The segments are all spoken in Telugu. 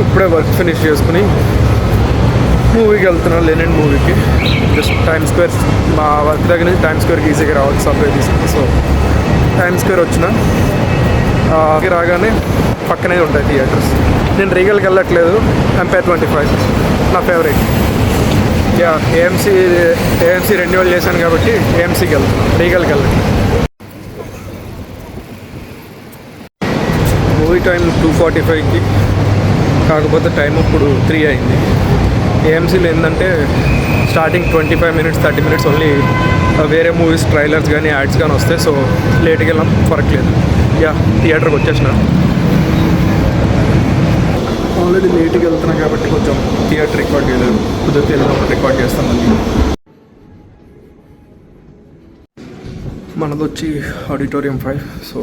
ఇప్పుడే వర్క్ ఫినిష్ చేసుకుని మూవీకి వెళ్తున్నాను, లెనిన్ మూవీకి. జస్ట్ టైమ్ స్క్వేర్, మా వర్క్ దగ్గర నుంచి టైమ్ స్క్వేర్కి ఈజీగా రావచ్చు సబ్వే తీసుకుని. సో టైమ్ స్క్వేర్ వచ్చిన రాగానే పక్కనే ఉంటాయి థియేటర్స్. నేను రీగల్కి వెళ్ళట్లేదు, ఎంపైర్ 25 నా ఫేవరెట్. ఏఎంసీ రెన్యువల్ చేశాను కాబట్టి ఏఎంసీకి వెళ్తాను, రీగల్కి వెళ్ళాను. మూవీ టైం 2:45కి, కాకపోతే టైం ఇప్పుడు 3 అయింది. ఏఎంసీలో ఏంటంటే స్టార్టింగ్ 25 minutes 30 minutes ఓన్లీ వేరే మూవీస్ ట్రైలర్స్ కానీ యాడ్స్ కానీ వస్తాయి. సో లేట్కి వెళ్ళాం, ఫరక్లేదు. థియేటర్కి వచ్చేసిన. ఆల్రెడీ లేట్కి వెళ్తున్నా కాబట్టి కొంచెం థియేటర్ రికార్డ్ చేయలేదు, కుదిరితే వెళ్ళినప్పుడు రికార్డ్ చేస్తాం మళ్ళీ. మనది వచ్చి ఆడిటోరియం 5. సో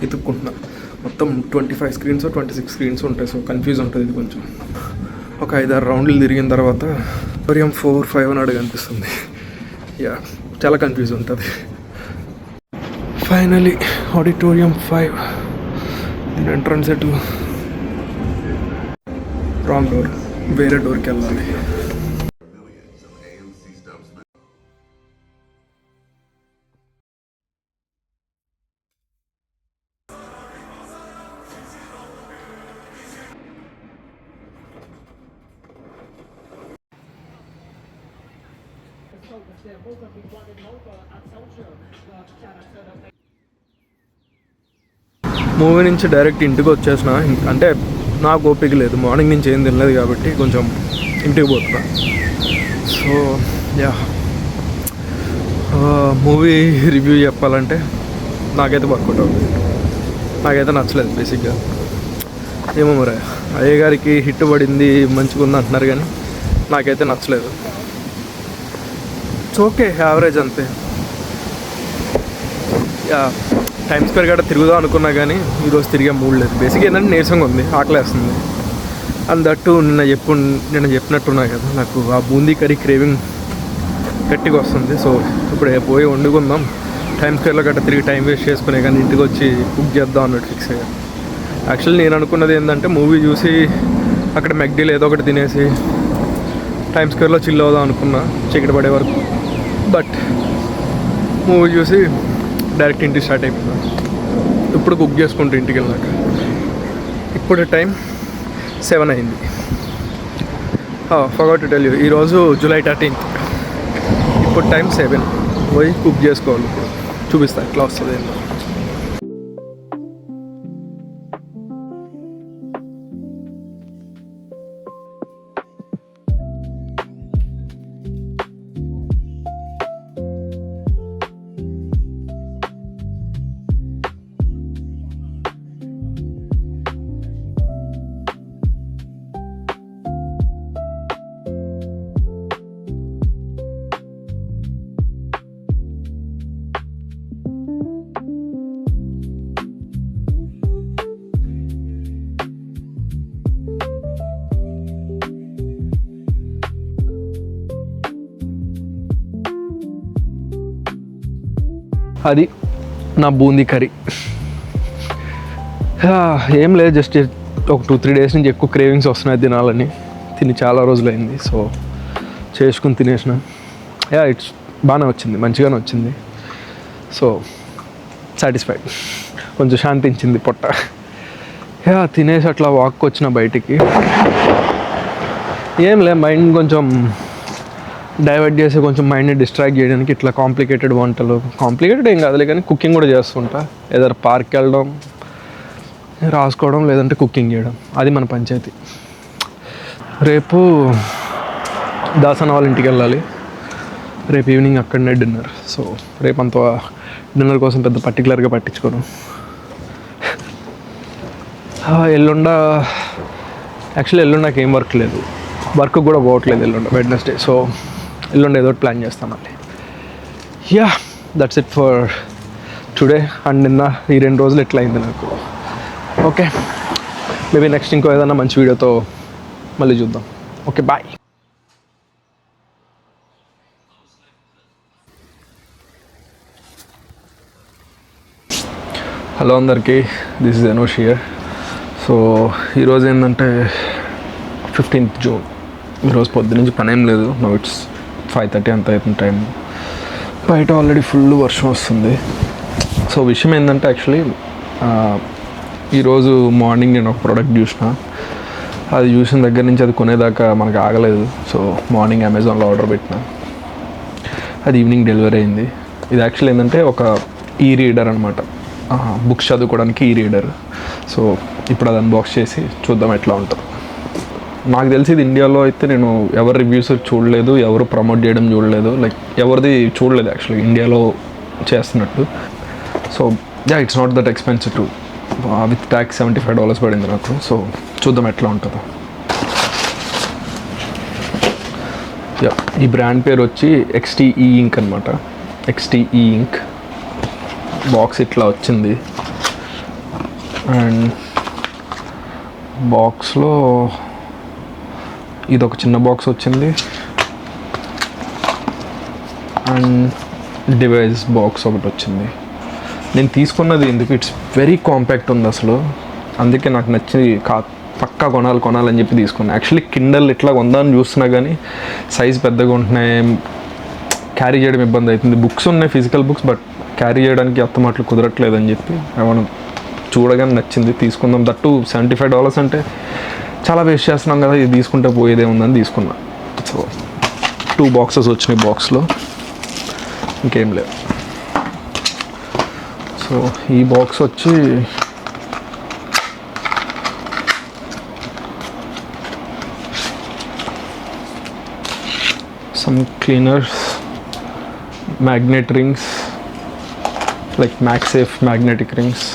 వెతుక్కుంటున్నా. మొత్తం 25 screens 26 screens ఉంటాయి. సో కన్ఫ్యూజ్ ఉంటుంది ఇది కొంచెం. ఒక 5-6 రౌండ్లు తిరిగిన తర్వాత ఆడిటోరియం 4-5 అని అనిపిస్తుంది. చాలా కన్ఫ్యూజ్ ఉంటుంది. Finally auditorium 5. దీని ఎంట్రన్స్ ఎటు? రాంగ్ డోర్, వేరే డోర్కి వెళ్ళాలి. మూవీ నుంచి డైరెక్ట్ ఇంటికి వచ్చేసిన. అంటే నాకు ఓపిక లేదు, మార్నింగ్ నుంచి ఏం తినలేదు కాబట్టి కొంచెం ఇంటికి పోతున్నా. సో మూవీ రివ్యూ చెప్పాలంటే నాకైతే వర్కౌట్ అవుతుంది, నాకైతే నచ్చలేదు బేసిక్గా. ఏమో మరి అయ్య గారికి హిట్ పడింది, మంచిగా ఉంది అంటున్నారు, కానీ నాకైతే నచ్చలేదు. ఇట్స్ ఓకే, యావరేజ్ అంతే. టైమ్ స్క్వేర్ గట్రా తిరుగుదాం అనుకున్నా కానీ ఈరోజు తిరిగే మూడ్ లేదు. బేసిక్గా ఏంటంటే నీరసంగా ఉంది, ఆకలేస్తుంది. అండ్ దట్టు నిన్న చెప్పినట్టున్నా కదా, నాకు ఆ బూందీ కర్రీ క్రేవింగ్ గట్టిగా వస్తుంది. సో ఇప్పుడు పోయి వండుకుందాం, టైమ్ స్క్వేర్లో గట్రా తిరిగి టైం వేస్ట్ చేసుకునే కానీ ఇంటికి వచ్చి కుక్ చేద్దాం అన్నట్టు ఫిక్స్ అయ్యా. యాక్చువల్లీ నేను అనుకున్నది ఏంటంటే మూవీ చూసి అక్కడ మెక్డీలు ఏదో ఒకటి తినేసి టైమ్ స్క్వేర్లో చిల్ అవుదాం అనుకున్నా చీకటి పడే వరకు. బట్ మూవీ చూసి డైరెక్ట్ ఇంటికి స్టార్ట్ అయిపోయింది. ఇప్పుడు కుక్ చేసుకుంటూ ఇంటికి వెళ్ళాక. ఇప్పుడు టైం 7 అయింది. ఫర్గాట్ టు టెల్ యూ, ఈరోజు July 13th. ఇప్పుడు టైం 7. పోయి కుక్ చేసుకోవాలి. ఇప్పుడు చూపిస్తా ఎట్లా వస్తుంది ఏంటో. అది నా బూందీ కర్రీ. ఏం లేదు, జస్ట్ ఒక 2-3 days నుంచి ఎక్కువ క్రేవింగ్స్ వస్తున్నాయి తినాలని. తిని చాలా రోజులైంది. సో చేసుకుని తినేసిన. ఇట్స్ బాగానే వచ్చింది, మంచిగానే వచ్చింది. సో సాటిస్ఫైడ్, కొంచెం శాంతించింది పొట్ట. తినేసి అట్లా వాక్కి వచ్చిన బయటికి. ఏం లేదు, మైండ్ కొంచెం డైవర్ట్ చేసి కొంచెం మైండ్ని డిస్ట్రాక్ట్ చేయడానికి ఇట్లా కాంప్లికేటెడ్ వంటలు, కాంప్లికేటెడ్ ఏం కాదులే కానీ కుకింగ్ కూడా చేస్తుంటా. ఏదైనా పార్క్కి వెళ్ళడం, రాసుకోవడం, లేదంటే కుకింగ్ చేయడం, అది మన పంచాయతీ. రేపు దాసన వాళ్ళ ఇంటికి వెళ్ళాలి. రేపు ఈవినింగ్ అక్కడనే డిన్నర్. సో రేపు అంత డిన్నర్ కోసం పెద్ద పర్టికులర్గా పట్టించుకోను. ఎల్లుండి నాకు ఏం వర్క్ లేదు, వర్క్ కూడా పోవట్లేదు ఎల్లుండి వెడ్నెస్డే. సో ఎల్లుండి ఏదో ప్లాన్ చేస్తాం మళ్ళీ. That's it for today. And నిన్న ఈ 2 రోజులు ఎట్లా అయింది నాకు. ఓకే, మేబీ నెక్స్ట్ ఇంకో ఏదైనా మంచి వీడియోతో మళ్ళీ చూద్దాం. Okay, bye. హలో అందరికీ, this is Anush here. So ఈరోజు ఏంటంటే 15th June. ఈరోజు పొద్దునుంచి పని ఏం లేదు. నో, ఇట్స్ 5:30 అంత అవుతుంది టైం. బయట ఆల్రెడీ ఫుల్ వర్షం వస్తుంది. సో విషయం ఏంటంటే యాక్చువల్లీ ఈరోజు మార్నింగ్ నేను ఒక ప్రోడక్ట్ చూసిన. అది చూసిన దగ్గర నుంచి అది కొనేదాకా మనకు ఆగలేదు. సో మార్నింగ్ అమెజాన్లో ఆర్డర్ పెట్టిన. అది ఈవినింగ్ డెలివరీ అయింది. ఇది యాక్చువల్లీ ఏంటంటే ఒక ఈ రీడర్ అనమాట, బుక్స్ చదువుకోవడానికి ఈ రీడర్. సో ఇప్పుడు అది అన్బాక్స్ చేసి చూద్దాం ఎట్లా ఉంటుంది. నాకు తెలిసి ఇది ఇండియాలో అయితే నేను ఎవరి రివ్యూస్ చూడలేదు, ఎవరు ప్రమోట్ చేయడం చూడలేదు, లైక్ ఎవరిది చూడలేదు యాక్చువల్లీ ఇండియాలో చేస్తున్నట్టు. So yeah, it's not that expensive to. With tax $75 పడింది నాకు. సో చూద్దాం ఎట్లా ఉంటుందో. యా, ఈ బ్రాండ్ పేరు వచ్చి XTE ఇంక్ అనమాట. XTE ఇంక్. బాక్స్ ఇట్లా వచ్చింది. అండ్ బాక్స్లో ఇది ఒక చిన్న బాక్స్ వచ్చింది. అండ్ డివైస్ బాక్స్ ఒకటి వచ్చింది. నేను తీసుకున్నది ఎందుకు, ఇట్స్ వెరీ కాంపాక్ట్ ఉంది అసలు. అందుకే నాకు నచ్చి పక్కా కొనాలని చెప్పి తీసుకున్నాను. యాక్చువల్లీ కిండల్ ఇట్లా కొందామని చూస్తున్నా కానీ సైజ్ పెద్దగా ఉంటున్నాయి, క్యారీ చేయడం ఇబ్బంది అవుతుంది. బుక్స్ ఉన్నాయి, ఫిజికల్ బుక్స్, బట్ క్యారీ చేయడానికి అత్తమాట్లు కుదరట్లేదని చెప్పి మనం చూడగానే నచ్చింది, తీసుకుందాం. దట్టు $75 అంటే చాలా వేస్ట్ చేస్తున్నాం కదా, ఇది తీసుకుంటే పోయేదే ఉందని తీసుకున్నా. సో 2 బాక్సెస్ వచ్చినాయి. బాక్స్లో ఇంకేం లేవు. సో ఈ బాక్స్ వచ్చి some cleaners, magnet rings, like MagSafe magnetic rings,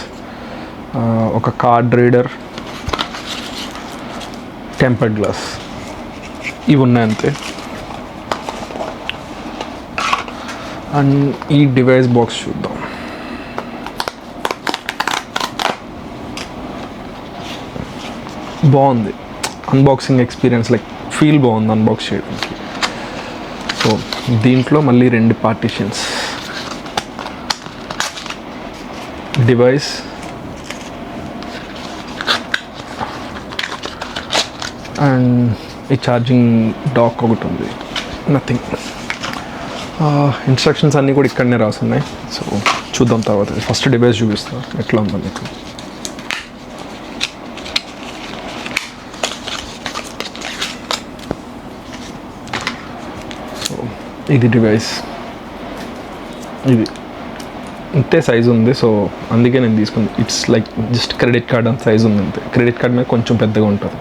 ఒక కార్డ్ రీడర్, టెంపర్డ్ గ్లాస్, ఇవి ఉన్నాయి అంతే. అండ్ ఈ డివైస్ బాక్స్ చూద్దాం. బాగుంది అన్బాక్సింగ్ ఎక్స్పీరియన్స్, లైక్ ఫీల్ బాగుంది అన్బాక్స్ చేయడానికి. సో దీంట్లో మళ్ళీ 2 పార్టిషన్స్, డివైస్ అండ్ ఈ ఛార్జింగ్ డాక్ ఒకటి ఉంది. నథింగ్. ఇన్స్ట్రక్షన్స్ అన్నీ కూడా ఇక్కడనే రాసున్నాయి. సో చూద్దాం తర్వాత. ఫస్ట్ డివైస్ చూపిస్తాను ఎట్లా ఉందో మీకు. సో ఇది డివైస్, ఇది ఇంతే సైజు ఉంది. సో అందుకే నేను తీసుకుంది. It's like just credit card అంత సైజు ఉంది అంతే. క్రెడిట్ కార్డ్ మీద కొంచెం పెద్దగా ఉంటుంది.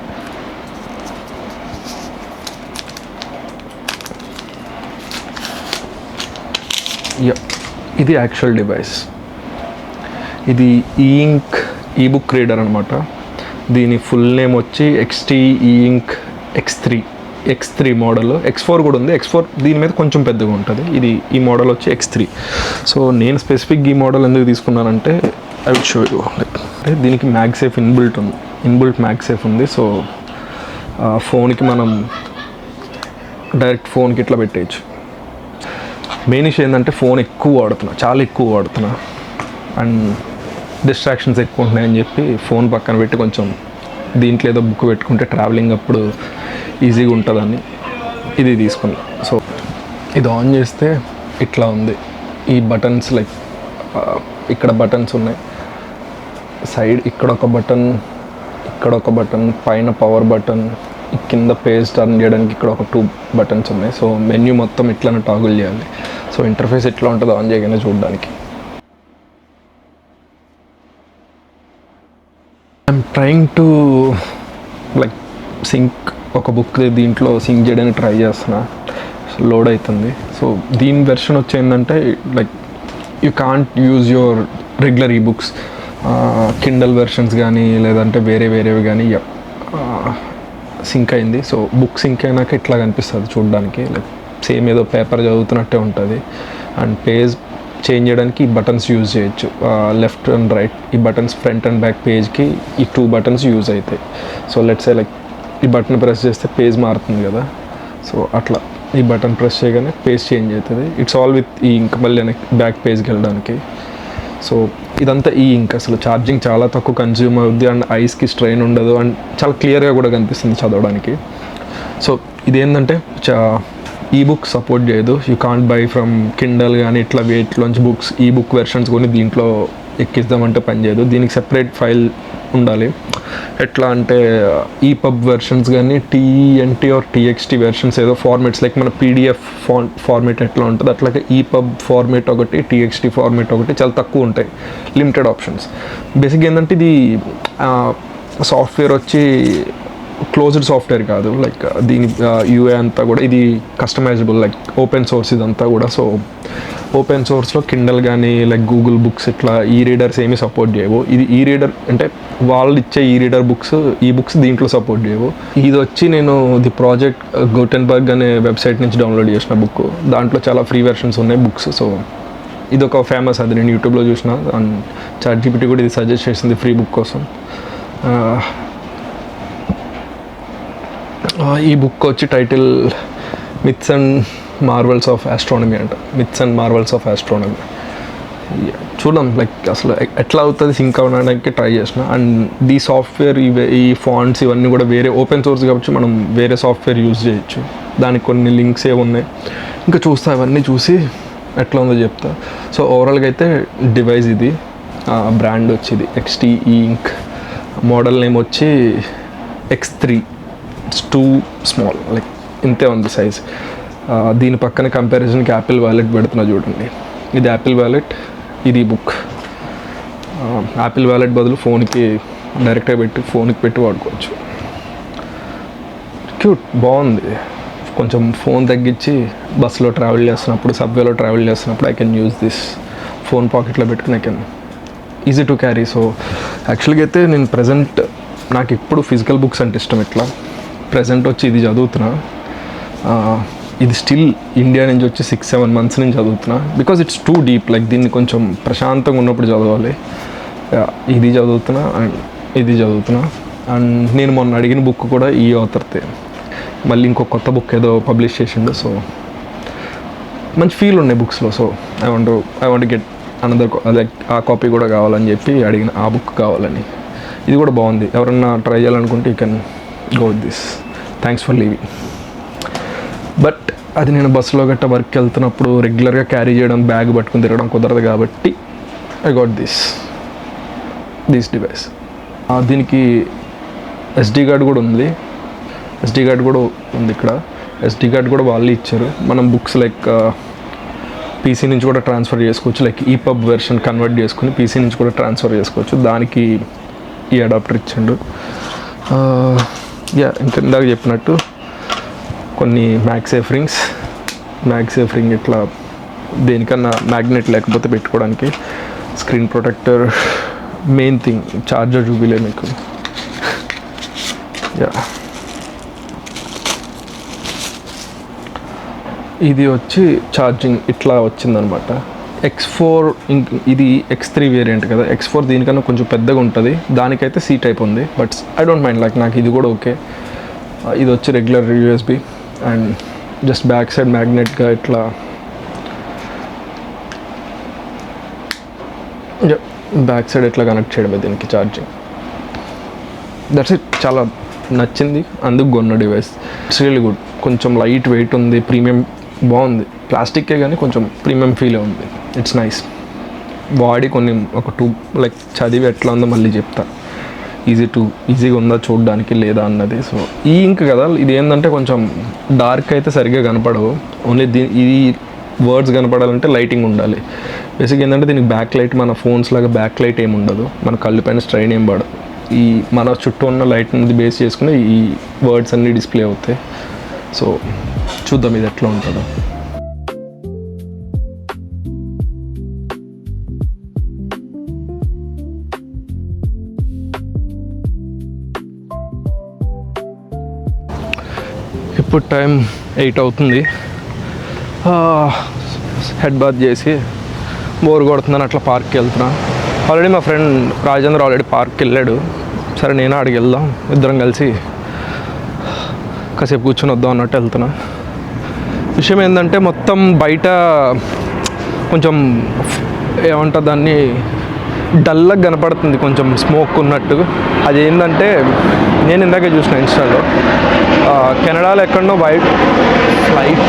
ఇది యాక్చువల్ డివైస్. ఇది ఈ ఇంక్ ఈబుక్ రీడర్ అనమాట. దీని ఫుల్ నేమ్ వచ్చి XTE ఇంక్ X3 మోడల్. X4 కూడా ఉంది. X4 దీని మీద కొంచెం పెద్దగా ఉంటుంది. ఇది ఈ మోడల్ వచ్చి X3. సో నేను స్పెసిఫిక్ ఈ మోడల్ ఎందుకు తీసుకున్నానంటే ఐ విల్ షో యూ. అంటే దీనికి మ్యాగ్సేఫ్ ఇన్బుల్ట్ మ్యాగ్సేఫ్ ఉంది. సో ఫోన్కి మనం డైరెక్ట్ ఫోన్కి ఇట్లా పెట్టేయచ్చు. మెయిన్ ఇష్యూ ఏంటంటే ఫోన్ చాలా ఎక్కువ వాడుతున్నా అండ్ డిస్ట్రాక్షన్స్ ఎక్కువ ఉంటున్నాయని చెప్పి ఫోన్ పక్కన పెట్టి కొంచెం దీంట్లో ఏదో బుక్ పెట్టుకుంటే ట్రావెలింగ్ అప్పుడు ఈజీగా ఉంటుందని ఇది తీసుకున్నా. సో ఇది ఆన్ చేస్తే ఇట్లా ఉంది. ఈ బటన్స్ లైక్ ఇక్కడ బటన్స్ ఉన్నాయి. సైడ్ ఇక్కడ ఒక బటన్, పైన పవర్ బటన్, కింద పేజ్ టర్న్ చేయడానికి ఇక్కడ ఒక 2 బటన్స్ ఉన్నాయి. సో మెన్యూ మొత్తం ఇట్లానే టాగుల్ చేయాలి. సో ఇంటర్ఫేస్ ఎట్లా ఉంటుందో ఆన్ చేయగానే చూడడానికి. I'm trying to like sync ఒక బుక్ దీంట్లో సింక్ చేయడానికి ట్రై చేస్తున్నా. లోడ్ అవుతుంది. సో దీని వెర్షన్ వచ్చి ఏంటంటే like you can't use your regular ఈ బుక్స్, కిండల్ వెర్షన్స్ కానీ లేదంటే వేరేవి కానీ సింక్ అయింది. సో బుక్ సింక్ అయినాక ఇట్లా కనిపిస్తుంది చూడడానికి. లైక్ సేమ్ ఏదో పేపర్ చదువుతున్నట్టే ఉంటుంది. అండ్ పేజ్ చేంజ్ చేయడానికి ఈ బటన్స్ యూజ్ చేయొచ్చు, లెఫ్ట్ అండ్ రైట్. ఈ బటన్స్ ఫ్రంట్ అండ్ బ్యాక్ పేజ్కి ఈ 2 బటన్స్ యూజ్ అవుతాయి. సో లెట్స్ సే లైక్ ఈ బటన్ ప్రెస్ చేస్తే పేజ్ మారుతుంది కదా. సో అట్లా ఈ బటన్ ప్రెస్ చేయగానే పేజ్ చేంజ్ అవుతుంది. ఇట్స్ ఆల్ విత్ ఈ ఇంక మళ్ళీ బ్యాక్ పేజ్కి వెళ్ళడానికి. సో ఇదంతా ఈ ఇంక్ అసలు ఛార్జింగ్ చాలా తక్కువ కన్జ్యూమ్ అవుద్ది అండ్ ఐస్కి స్ట్రెయిన్ ఉండదు అండ్ చాలా క్లియర్గా కూడా కనిపిస్తుంది చదవడానికి. సో ఇదేంటంటే ఈ బుక్ సపోర్ట్ చేయదు. You can't buy from kindle కానీ ఇట్లా వేట్లోంచి బుక్స్ ఈ బుక్ వెర్షన్స్ కొని దీంట్లో ఎక్కిద్దామంటే పని చేయదు. దీనికి సెపరేట్ ఫైల్ ఉండాలి. ఎట్లా అంటే ఈపబ్ వెర్షన్స్ కానీ టీఎన్టీ ఆర్ టీఎక్స్టీ వెర్షన్స్ ఏదో ఫార్మేట్స్ లైక్ మన పీడిఎఫ్ ఫార్మేట్ ఎట్లా ఉంటుంది అట్లాగే ఈపబ్ ఫార్మేట్ ఒకటి టీఎక్స్టీ ఫార్మేట్ ఒకటి చాలా తక్కువ ఉంటాయి, లిమిటెడ్ ఆప్షన్స్. బేసిక్గా ఏంటంటే ఇది సాఫ్ట్వేర్ వచ్చి క్లోజ్డ్ సాఫ్ట్వేర్ కాదు, లైక్ దీని యూఏ అంతా కూడా ఇది కస్టమైజబుల్ లైక్ ఓపెన్ సోర్స్ ఇదంతా కూడా. సో ఓపెన్ సోర్స్లో కిండల్ కానీ లైక్ గూగుల్ బుక్స్ ఇట్లా ఈ రీడర్స్ ఏమీ సపోర్ట్ చేయవు. ఇది ఈ రీడర్ అంటే వాళ్ళు ఇచ్చే ఈ రీడర్ బుక్స్ ఈ బుక్స్ దీంట్లో సపోర్ట్ చేయవు. ఇది వచ్చి నేను ది ప్రాజెక్ట్ గూటెన్బర్గ్ అనే వెబ్సైట్ నుంచి డౌన్లోడ్ చేసిన బుక్. దాంట్లో చాలా ఫ్రీ వెర్షన్స్ ఉన్నాయి బుక్స్. సో ఇది ఒక ఫేమస్, అది నేను యూట్యూబ్లో చూసిన అండ్ చాట్‌జీపీటీ కూడా ఇది సజెస్ట్ చేసింది ఫ్రీ బుక్ కోసం. ఈ బుక్ వచ్చి title myths and marvels of astronomy అంట. Myths and marvels of astronomy. చూద్దాం లైక్ అసలు ఎట్లా అవుతుంది సింక్ అవ్వడానికి ట్రై చేసిన. అండ్ ది సాఫ్ట్వేర్ ఈ ఫాంట్స్ ఇవన్నీ కూడా వేరే ఓపెన్ సోర్స్ కాబట్టి మనం వేరే సాఫ్ట్వేర్ యూజ్ చేయొచ్చు. దానికి కొన్ని లింక్స్ ఏ ఉన్నాయి, ఇంకా చూస్తా ఇవన్నీ చూసి ఎట్లా ఉందో చెప్తా. సో ఓవరాల్గా అయితే డివైస్ ఇది, బ్రాండ్ వచ్చి ఇది XT ఇంక్, మోడల్ నేమ్ వచ్చి X3. It's two small, like ఇంతే ఉంది సైజ్. దీని పక్కన కంపారిజన్కి యాపిల్ వ్యాలెట్ పెడుతున్నా చూడండి. ఇది యాపిల్ వ్యాలెట్, ఇది బుక్. యాపిల్ వ్యాలెట్ బదులు ఫోన్కి డైరెక్ట్గా ఫోన్కి పెట్టి వాడుకోవచ్చు. క్యూట్, బాగుంది. కొంచెం ఫోన్ తగ్గించి బస్సులో ట్రావెల్ చేస్తున్నప్పుడు, సబ్వేలో ట్రావెల్ చేస్తున్నప్పుడు I can use this. Phone పాకెట్లో పెట్టుకుని I can easy to carry. So యాక్చువల్గా అయితే నేను ప్రజెంట్ నాకు ఇప్పుడు ఫిజికల్ బుక్స్ అంటే ఇష్టం. ఇట్లా ప్రజెంట్ వచ్చి ఇది చదువుతున్నా. ఇది స్టిల్ ఇండియా నుంచి వచ్చి 6-7 months నుంచి చదువుతున్నా because it's too deep. Like దీన్ని కొంచెం ప్రశాంతంగా ఉన్నప్పుడు చదవాలి. ఇది చదువుతున్నా అండ్ ఇది చదువుతున్నా. అండ్ నేను మొన్న అడిగిన బుక్ కూడా ఈ ఆథర్తే. మళ్ళీ ఇంకో కొత్త బుక్ ఏదో పబ్లిష్ చేసిండు. సో మంచి ఫీల్ ఉన్నాయి బుక్స్లో. So I want get another, like ఆ కాపీ కూడా కావాలని చెప్పి అడిగిన, ఆ బుక్ కావాలని. ఇది కూడా బాగుంది. ఎవరన్నా ట్రై చేయాలనుకుంటే you can go with this. Thanks for leaving. But అది నేను బస్సులో గట్ట వర్క్కి వెళ్తున్నప్పుడు రెగ్యులర్గా క్యారీ చేయడం, బ్యాగ్ పట్టుకుని తిరగడం కుదరదు కాబట్టి ఐ గాట్ దిస్ డివైస్. దీనికి SD కార్డ్ కూడా ఉంది. SD కార్డ్ కూడా ఉంది ఇక్కడ. SD కార్డ్ కూడా వాళ్ళు ఇచ్చారు. మనం బుక్స్ లైక్ PC నుంచి కూడా ట్రాన్స్ఫర్ చేసుకోవచ్చు. లైక్ ఈపబ్ వెర్షన్ కన్వర్ట్ చేసుకుని PC నుంచి కూడా ట్రాన్స్ఫర్ చేసుకోవచ్చు. దానికి ఈ అడాప్టర్ ఇచ్చిండు. ఇంకా ఇందాక చెప్పినట్టు కొన్ని మ్యాగ్సేఫ్ రింగ్ ఇట్లా దేనికన్నా మ్యాగ్నెట్ లేకపోతే పెట్టుకోవడానికి. Screen protector, main thing charger చూపిలే మీకు. ఇది వచ్చి ఛార్జింగ్ ఇట్లా వచ్చిందనమాట. X4 ఇది X3 వేరియంట్ కదా. X4 దీనికన్నా కొంచెం పెద్దగా ఉంటుంది. దానికైతే C టైప్ ఉంది. But I don't mind, like నాకు ఇది కూడా ఓకే. ఇది వచ్చి regular USB and just back side మ్యాగ్నెట్గా ఇట్లా బ్యాక్ సైడ్ ఇట్లా కనెక్ట్ చేయడమే దీనికి ఛార్జింగ్. That's it. చాలా నచ్చింది, అందుకు కొన్న డివైస్. It's really good. కొంచెం లైట్ వెయిట్ ఉంది, ప్రీమియం బాగుంది. ప్లాస్టిక్కే కానీ కొంచెం ప్రీమియం ఫీల్ ఉంది. It's nice. వాడి కొన్ని ఒక 2 లైక్ చదివి ఎట్లా ఉందో మళ్ళీ చెప్తా. ఈజీగా ఉందా చూడడానికి లేదా అన్నది. సో ఈ ఇంక్ కదా, ఇది ఏంటంటే కొంచెం డార్క్ అయితే సరిగ్గా కనపడవు. ఓన్లీ ఈ వర్డ్స్ కనపడాలంటే లైటింగ్ ఉండాలి. బేసిక్గా ఏంటంటే దీనికి బ్యాక్ లైట్ మన ఫోన్స్ లాగా బ్యాక్ లైట్ ఏమి ఉండదు. మన కళ్ళు పైన స్ట్రైన్ ఏం పడదు. ఈ మన చుట్టూ ఉన్న లైట్ అనేది బేస్ చేసుకుని ఈ వర్డ్స్ అన్నీ డిస్ప్లే అవుతాయి. సో చూద్దాం ఇది ఎట్లా ఉంటుందో. ఇప్పుడు టైం 8 అవుతుంది. హెడ్ బాత్ చేసి బోర్ కొడుతుందని అట్లా పార్క్కి వెళ్తున్నా. ఆల్రెడీ మా ఫ్రెండ్ రాజేంద్ర ఆల్రెడీ పార్క్కి వెళ్ళాడు. సరే నేను అడిగి వెళ్దాం, ఇద్దరం కలిసి కాసేపు కూర్చొని వద్దాం అన్నట్టు వెళ్తున్నా. విషయం ఏంటంటే మొత్తం బయట కొంచెం ఏమంటుంది దాన్ని డల్గా కనపడుతుంది కొంచెం స్మోక్ ఉన్నట్టు. అదేంటంటే నేను ఇందాక చూసిన ఇన్స్టాలో కెనడాలో ఎక్కడనో వైట్ ఫ్లైట్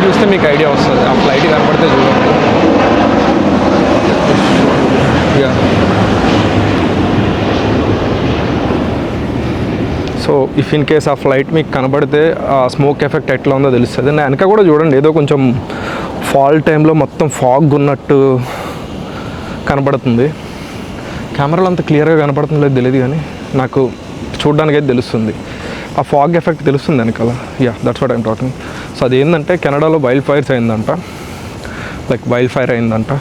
చూస్తే మీకు ఐడియా వస్తుంది. ఆ ఫ్లైట్ కనపడితే చూడండి. సో ఇఫ్ ఇన్ కేస్ ఆ ఫ్లైట్ మీకు కనబడితే ఆ స్మోక్ ఎఫెక్ట్ ఎట్లా ఉందో తెలుస్తుంది. నా వెనక కూడా చూడండి, ఏదో కొంచెం ఫాల్ టైంలో మొత్తం ఫాగ్ ఉన్నట్టు కనబడుతుంది. కెమెరాలో అంత క్లియర్గా కనపడుతుందో లేదు తెలియదు, కానీ నాకు చూడడానికి అయితే తెలుస్తుంది. ఆ ఫాగ్ ఎఫెక్ట్ తెలుస్తుంది వెనకాల. That's what I'm talking. So అదేంటంటే కెనడాలో వైల్డ్ ఫైర్స్ అయిందంట, లైక్ వైల్డ్ ఫైర్ అయిందంట.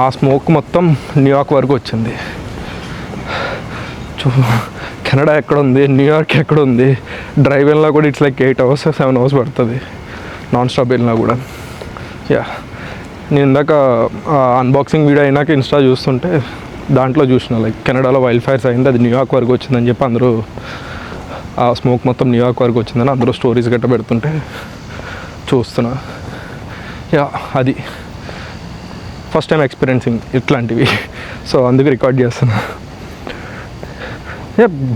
ఆ స్మోక్ మొత్తం న్యూయార్క్ వరకు వచ్చింది. కెనడా ఎక్కడ ఉంది, న్యూయార్క్ ఎక్కడ ఉంది? డ్రైవ్ వెళ్ళినా కూడా ఇట్స్ లైక్ 8 hours 7 hours పడుతుంది నాన్ స్టాప్ వెళ్ళినా కూడా. నేను ఇందాక అన్బాక్సింగ్ వీడియో అయినాక ఇన్స్టా చూస్తుంటే దాంట్లో చూసిన లైక్ కెనడాలో వైల్డ్ ఫైర్స్ అయింది, అది న్యూయార్క్ వరకు వచ్చిందని చెప్పి అందరూ ఆ స్మోక్ మొత్తం న్యూయార్క్ వరకు వచ్చిందని అందరూ స్టోరీస్ గట్ట పెడుతుంటే చూస్తున్నా. అది ఫస్ట్ టైం ఎక్స్పీరియన్సింగ్ ఇట్లాంటివి. సో అందుకు రికార్డ్ చేస్తున్నా.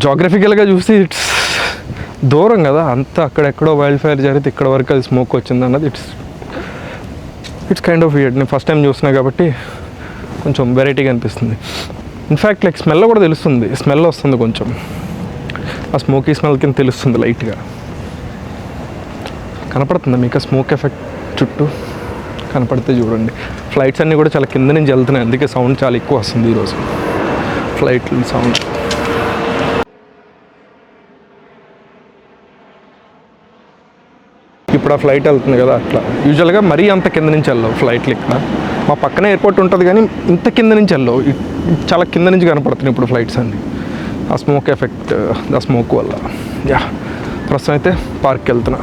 జాగ్రఫికల్గా చూసి ఇట్స్ దూరం కదా, అంతా అక్కడెక్కడో వైల్డ్ ఫైర్ జరిగితే ఇక్కడ వరకు అది స్మోక్ వచ్చింది అన్నది ఇట్స్ కైండ్ ఆఫ్ వియర్డ్. నేను ఫస్ట్ టైం చూసినా కాబట్టి కొంచెం వెరైటీగా అనిపిస్తుంది. ఇన్ఫ్యాక్ట్ లైక్ స్మెల్ కూడా తెలుస్తుంది, స్మెల్ వస్తుంది కొంచెం, ఆ స్మోకీ స్మెల్ కింద తెలుస్తుంది లైట్గా. కనపడుతుంది మీకు ఆ స్మోక్ ఎఫెక్ట్ చుట్టూ? కనపడితే చూడండి. ఫ్లైట్స్ అన్నీ కూడా చాలా కింద నుంచి వెళ్తున్నాయి, అందుకే సౌండ్ చాలా ఎక్కువ వస్తుంది ఈరోజు ఫ్లైట్ సౌండ్. ఇప్పుడు ఆ ఫ్లైట్ వెళ్తుంది కదా, అట్లా యూజువల్గా మరీ అంత కింద నుంచి వెళ్ళవు ఫ్లైట్లు. ఇక్కడ మా పక్కనే ఎయిర్పోర్ట్ ఉంటుంది కానీ ఇంత కింద నుంచి వెళ్ళవు, చాలా కింద నుంచి కనపడుతున్నాయి ఇప్పుడు ఫ్లైట్స్ అన్నీ. ఆ స్మోక్ ఎఫెక్ట్, ఆ స్మోక్ వల్ల. ప్రస్తుతం అయితే పార్క్కి వెళ్తున్నా.